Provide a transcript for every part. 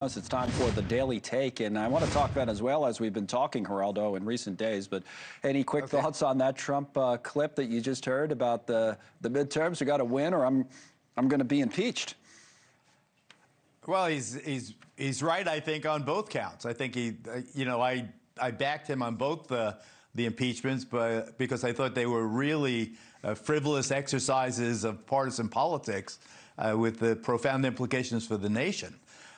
It's time for the Daily Take, and I want to talk Venezuela as we've been talking, Geraldo, in recent days. But any quick thoughts on that Trump clip that you just heard about the midterms? We got to win, or I'm going to be impeached. Well, he's right, I think, on both counts. I think I backed him on both the impeachments, but because I thought they were really frivolous exercises of partisan politics with the profound implications for the nation.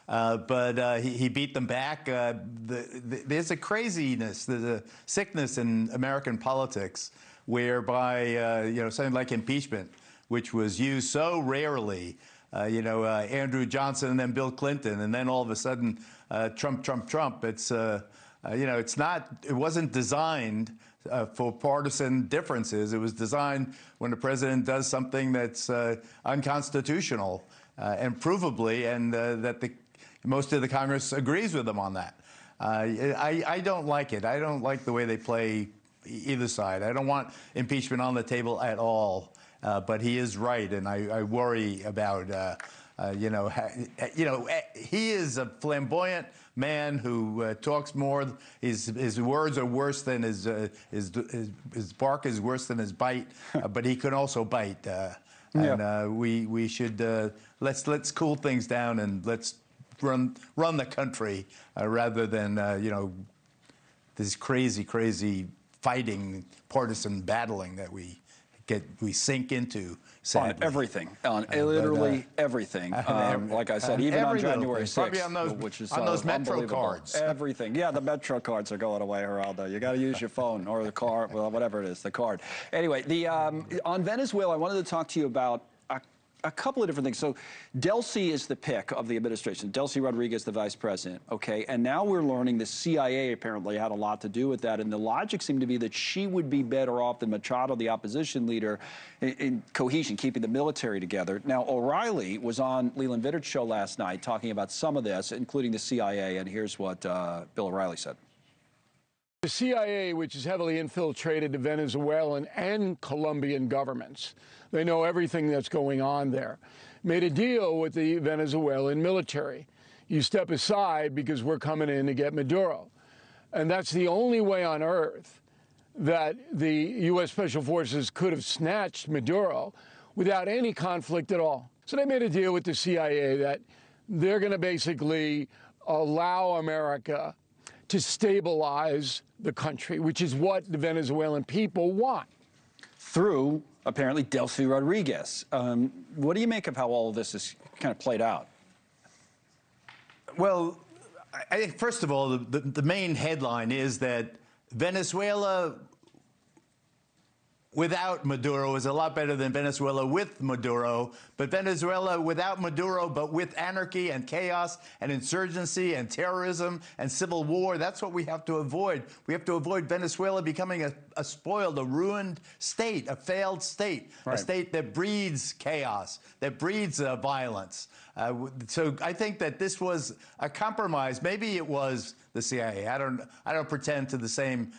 But he beat them back. There's a craziness, there's a sickness in American politics whereby, something like impeachment, which was used so rarely, Andrew Johnson and then Bill Clinton, and then all of a sudden, Trump. It wasn't designed for partisan differences. It was designed when the president does something that's unconstitutional and provably, and that most of the Congress agrees with them on that. I don't like it. I don't like the way they play either side. I don't want impeachment on the table at all. But he is right, and I worry about, he is a flamboyant man who talks more. His words are worse than his bark is worse than his bite, but he can also bite. And we should let's cool things down and let's run the country rather than this crazy fighting partisan battling that we sink into, sadly. On everything, on literally everything. Like I said, even on January 6th, probably on those Metro cards. Everything. Yeah, the Metro cards are going away, Geraldo. You got to use your phone or the card, well, whatever it is, the card. Anyway, on Venezuela, I wanted to talk to you about a couple of different things. So Delcy is the pick of the administration. Delcy Rodriguez, the vice president, okay? And now we're learning the CIA apparently had a lot to do with that. And the logic seemed to be that she would be better off than Machado, the opposition leader, in cohesion, keeping the military together. Now, O'Reilly was on Leland Vitter's show last night talking about some of this, including the CIA. And here's what Bill O'Reilly said. The CIA, which is heavily infiltrated the Venezuelan and Colombian governments, they know everything that's going on there, made a deal with the Venezuelan military. You step aside because we're coming in to get Maduro. And that's the only way on earth that the U.S. Special Forces could have snatched Maduro without any conflict at all. So they made a deal with the CIA that they're going to basically allow America to stabilize the country, which is what the Venezuelan people want. Through, apparently, Delcy Rodriguez. What do you make of how all of this is kind of played out? Well, I think, first of all, the main headline is that Venezuela without Maduro is a lot better than Venezuela with Maduro, but Venezuela without Maduro, but with anarchy and chaos and insurgency and terrorism and civil war, that's what we have to avoid. We have to avoid Venezuela becoming a spoiled, a ruined state, a failed state, a state that breeds chaos, that breeds violence. So I think that this was a compromise. Maybe it was the CIA. I don't pretend to the same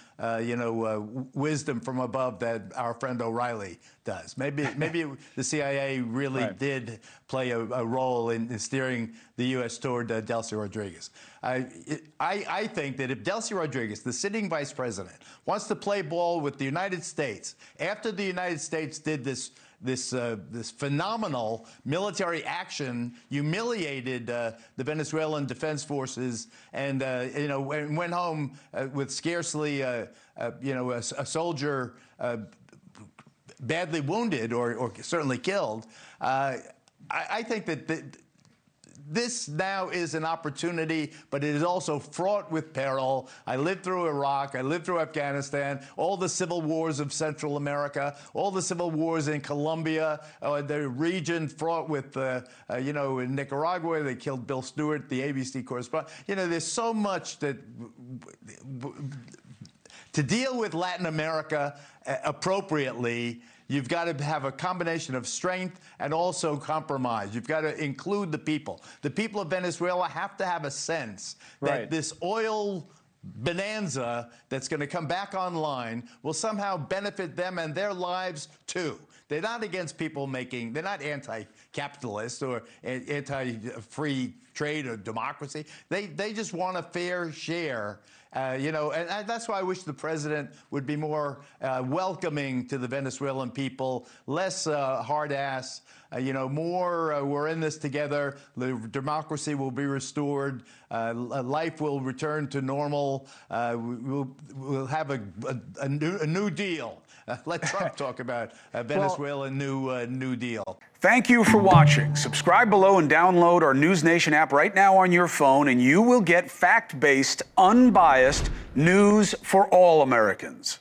wisdom from above that our friend O'Reilly does. Maybe the CIA really did play a role in steering the U.S. toward Delcy Rodriguez. I think that if Delcy Rodriguez, the sitting vice president, wants to play ball with the United States after the United States did this phenomenal military action, humiliated the Venezuelan defense forces, and went home with scarcely a soldier badly wounded or certainly killed. I think that this now is an opportunity, but it is also fraught with peril. I lived through Iraq. I lived through Afghanistan, all the civil wars of Central America, all the civil wars in Colombia, the region fraught with, in Nicaragua, they killed Bill Stewart, the ABC correspondent. There's so much that to deal with Latin America appropriately, you've got to have a combination of strength and also compromise. You've got to include the people. The people of Venezuela have to have a sense that this oil bonanza that's going to come back online will somehow benefit them and their lives too. They're not against people making, they're not anti-capitalist or anti-free trade or democracy. They just want a fair share. You know, and that's why I wish the president would be more welcoming to the Venezuelan people, less hard-ass, you know, more we're in this together, the democracy will be restored, life will return to normal, we'll have a new deal. Let Trump talk about Venezuela New Deal. Thank you for watching. Subscribe below and download our NewsNation app right now on your phone, and you will get fact-based, unbiased news for all Americans.